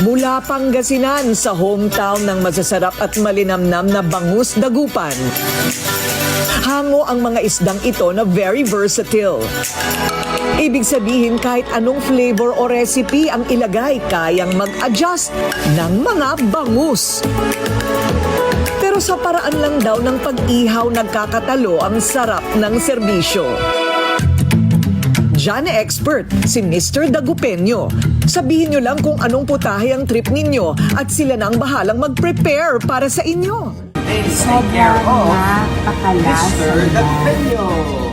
Mula Pangasinan sa hometown ng masasarap at malinamnam na Bangus Dagupan. Hango ang mga isdang ito na very versatile. Ibig sabihin kahit anong flavor o recipe ang ilagay, kayang mag-adjust ng mga bangus. Pero sa paraan lang daw ng pag-ihaw nagkakatalo ang sarap ng serbisyo. Diyan expert, si Mr. Dagupeño. Sabihin nyo lang kung anong putahe ang trip ninyo at sila nang bahalang mag-prepare para sa inyo. Sobrang napakalasa. Mr. Dagupeño.